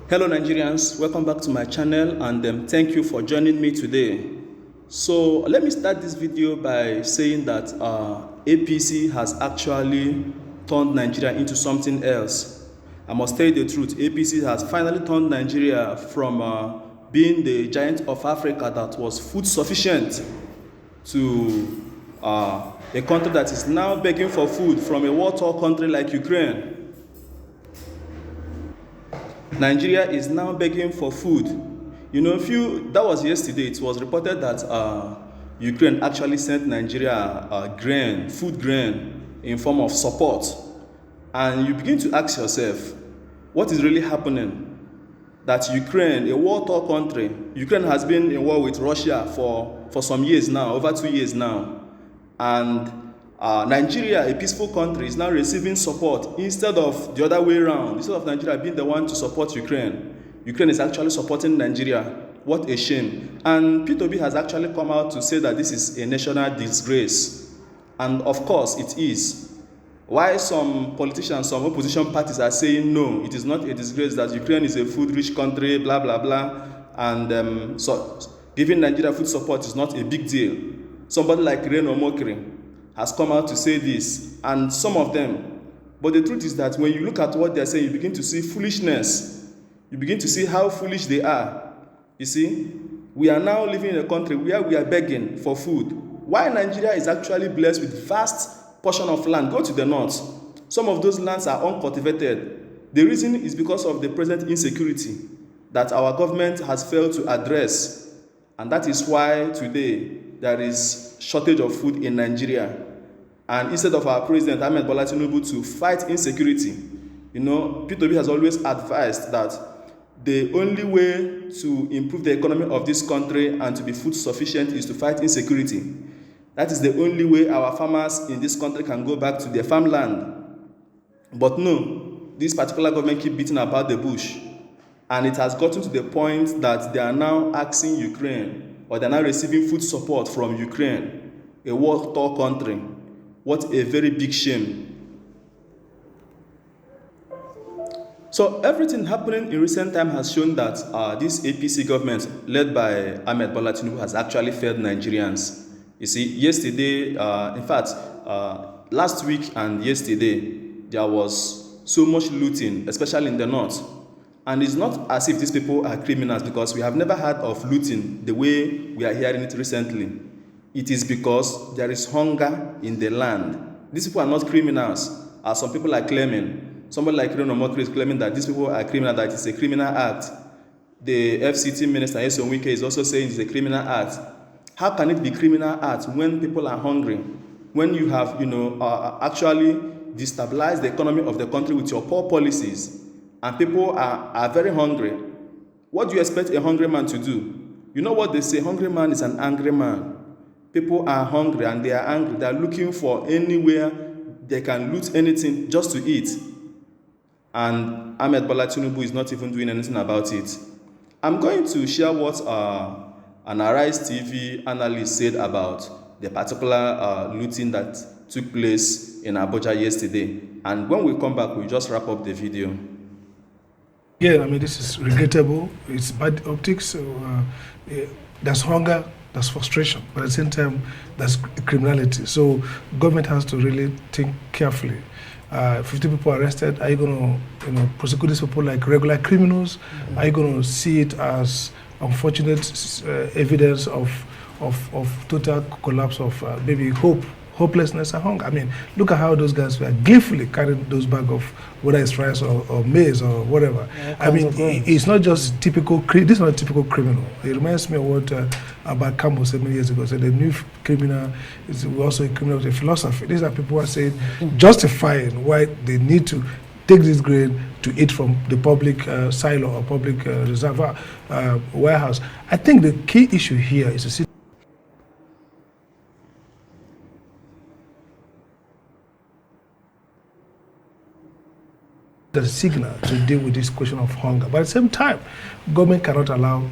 Hello Nigerians, welcome back to my channel and thank you for joining me today. So let me start this video by saying that APC has actually turned Nigeria into something else. I must tell you the truth, APC has finally turned Nigeria from being the giant of Africa that was food sufficient to a country that is now begging for food from a war-torn country like Ukraine. Nigeria is now begging for food. You know, that was yesterday. It was reported that Ukraine actually sent Nigeria food grain in form of support. And you begin to ask yourself, what is really happening? That Ukraine, a war-torn country, Ukraine has been in war with Russia for some years now, over 2 years now. And Nigeria, a peaceful country, is now receiving support instead of the other way around. Instead of Nigeria being the one to support Ukraine, Ukraine is actually supporting Nigeria. What a shame. And P2B has actually come out to say that this is a national disgrace. And of course it is. Why some politicians, some opposition parties are saying no, it is not a disgrace, that Ukraine is a food-rich country, blah, blah, blah. And so giving Nigeria food support is not a big deal. Somebody like Reno Mokri has come out to say this, and some of them. But the truth is that when you look at what they're saying, you begin to see foolishness. You begin to see how foolish they are. You see, we are now living in a country where we are begging for food. While Nigeria is actually blessed with vast portion of land, go to the north. Some of those lands are uncultivated. The reason is because of the present insecurity that our government has failed to address. And that is why today there is shortage of food in Nigeria. And instead of our president, Ahmed Bola Tinubu, to fight insecurity, you know, P2B has always advised that the only way to improve the economy of this country and to be food sufficient is to fight insecurity. That is the only way our farmers in this country can go back to their farmland. But no, this particular government keep beating about the bush. And it has gotten to the point that they are now asking Ukraine, or they are now receiving food support from Ukraine, a war-torn country. What a very big shame. So everything happening in recent time has shown that this APC government, led by Ahmed Bola Tinubu, has actually failed Nigerians. You see, yesterday, in fact, last week and yesterday, there was so much looting, especially in the north. And it's not as if these people are criminals, because we have never heard of looting the way we are hearing it recently. It is because there is hunger in the land. These people are not criminals, as some people are claiming. Somebody like Reno Mokri is claiming that these people are criminal, that it's a criminal act. The FCT minister, Nyesom Wike, is also saying it's a criminal act. How can it be criminal act when people are hungry? When you have, actually destabilized the economy of the country with your poor policies, and people are very hungry. What do you expect a hungry man to do? You know what they say, hungry man is an angry man. People are hungry and they are angry. They are looking for anywhere they can loot anything just to eat. And Ahmed Bola Tinubu is not even doing anything about it. I'm going to share what an Arise TV analyst said about the particular looting that took place in Abuja yesterday. And when we come back, we'll just wrap up the video. Yeah, I mean, this is regrettable. It's bad optics. So, there's hunger, there's frustration, but at the same time, there's criminality. So government has to really think carefully. 50 people arrested. Are you going to, prosecute these people like regular criminals? Mm-hmm. Are you going to see it as unfortunate evidence of total collapse of maybe hopelessness and hunger? I mean, look at how those guys were gleefully carrying those bags of whether it's rice or maize or whatever. Yeah, I mean, it's not just typical. This is not a typical criminal. It reminds me of what about Campbell said many years ago. So the new criminal is also a criminal with a philosophy. These are people who are saying, justifying why they need to take this grain to eat from the public silo or public reservoir warehouse. I think the key issue here is to see the signal to deal with this question of hunger. But at the same time, government cannot allow,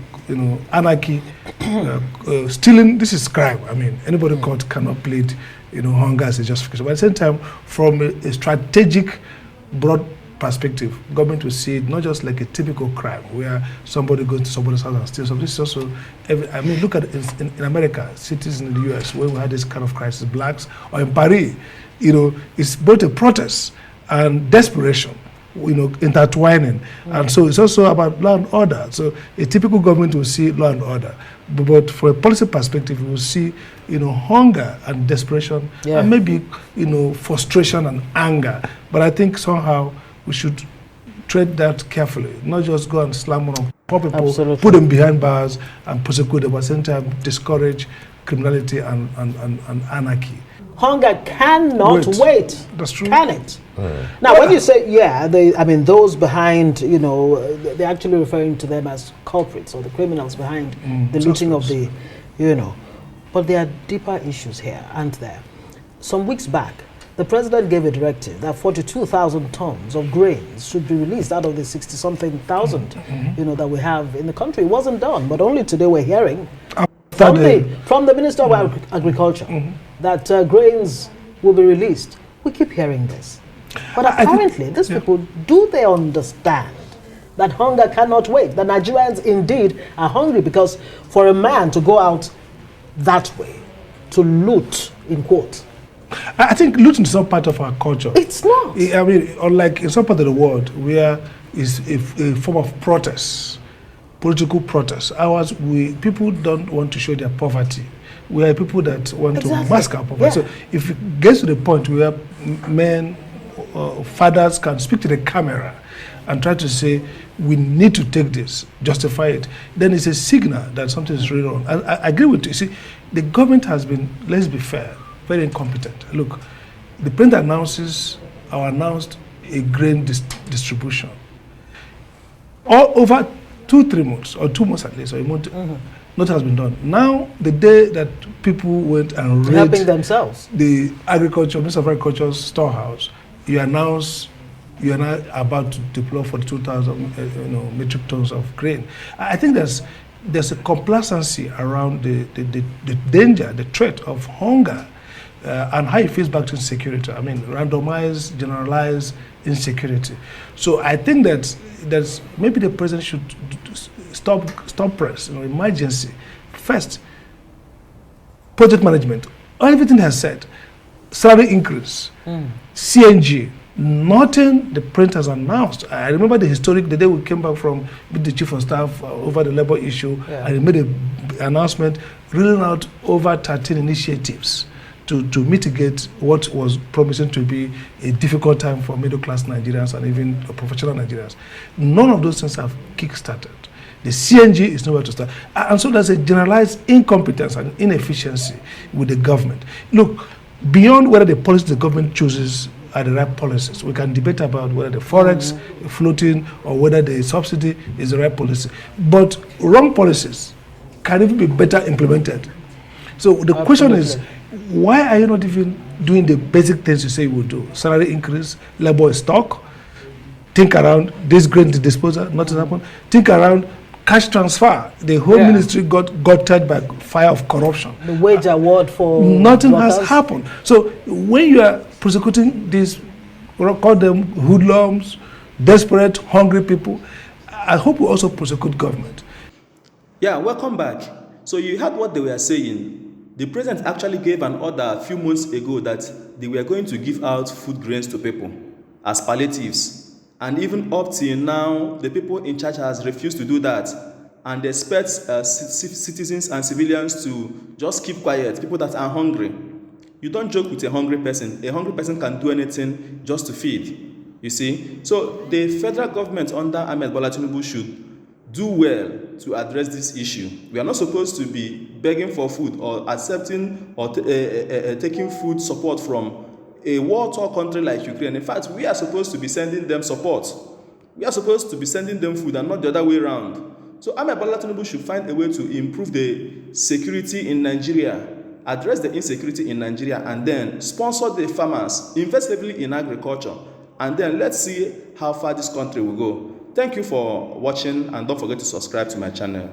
anarchy, stealing. This is crime. I mean, anybody caught cannot plead, hunger as a justification. But at the same time, from a strategic, broad perspective, government will see it not just like a typical crime where somebody goes to somebody's house and steals something. This is also, I mean, look at it in America, cities in the US, where we had this kind of crisis, blacks, or in Paris, it's both a protest and desperation, intertwining. And so it's also about law and order. So a typical government will see law and order. But for a policy perspective, we will see, hunger and desperation, and maybe, frustration and anger. But I think somehow we should tread that carefully, not just go and slam on poor people, Absolutely. put them behind bars and prosecute them, but at the same time discourage criminality and anarchy. Hunger cannot wait. That's true. Can it? Now, when you say, those behind, they're actually referring to them as culprits or the criminals behind the looting of the, But there are deeper issues here, aren't there? Some weeks back, the president gave a directive that 42,000 tons of grains should be released out of the 60-something thousand, that we have in the country. It wasn't done, but only today we're hearing from the Minister of Agriculture that grains will be released. We keep hearing this. But apparently, these people, do they understand that hunger cannot wait? That Nigerians indeed are hungry, because for a man to go out that way, to loot, in quotes, I think looting is not part of our culture. It's not. I mean, unlike in some part of the world where it's a form of protest, political protest. Ours, people don't want to show their poverty. We are people that want to mask our poverty. So if it gets to the point where men, fathers can speak to the camera and try to say, we need to take this, justify it, then it's a signal that something is really wrong. I agree with you. See, the government has been, let's be fair, very incompetent. Look, the president announced a grain distribution. All over 2-3 months, or 2 months at least, or a month, nothing has been done. Now, the day that people went and raided helping themselves, the Minister of Agriculture's storehouse, you announced you are now about to deploy 42,000 metric tons of grain. I think there's a complacency around the danger, the threat of hunger, and how it feeds back to insecurity. I mean, randomized, generalized insecurity. So I think that maybe the president should stop press, emergency. First, project management. Everything has said, salary increase, CNG, nothing the president has announced. I remember the day we came back from with the chief of staff over the labor issue, and he made an announcement rolling out over 13 initiatives to mitigate what was promising to be a difficult time for middle-class Nigerians and even professional Nigerians. None of those things have kick-started. The CNG is nowhere to start. And so there's a generalized incompetence and inefficiency with the government. Look, beyond whether the policies the government chooses are the right policies, we can debate about whether the forex floating or whether the subsidy is the right policy. But wrong policies can even be better implemented. So the question is, why are you not even doing the basic things you say you will do? Salary increase, labor stock, think around this grain disposal, nothing happened. Think around cash transfer. The whole ministry got gutted by fire of corruption. The wage award for nothing workers has happened. So when you are prosecuting these, we'll call them hoodlums, desperate, hungry people, I hope we also prosecute government. Yeah, welcome back. So you heard what they were saying. The president actually gave an order a few months ago that they were going to give out food grains to people as palliatives. And even up till now, the people in charge has refused to do that. And they expect citizens and civilians to just keep quiet, people that are hungry. You don't joke with a hungry person. A hungry person can do anything just to feed, you see. So the federal government under Ahmed Bola Tinubu should do well to address this issue. We are not supposed to be begging for food or accepting or taking food support from a war-torn country like Ukraine. In fact, we are supposed to be sending them support. We are supposed to be sending them food and not the other way around. So Ahmed Bola Tinubu should find a way to improve the security in Nigeria, address the insecurity in Nigeria, and then sponsor the farmers, invest heavily in agriculture, and then let's see how far this country will go. Thank you for watching, and don't forget to subscribe to my channel.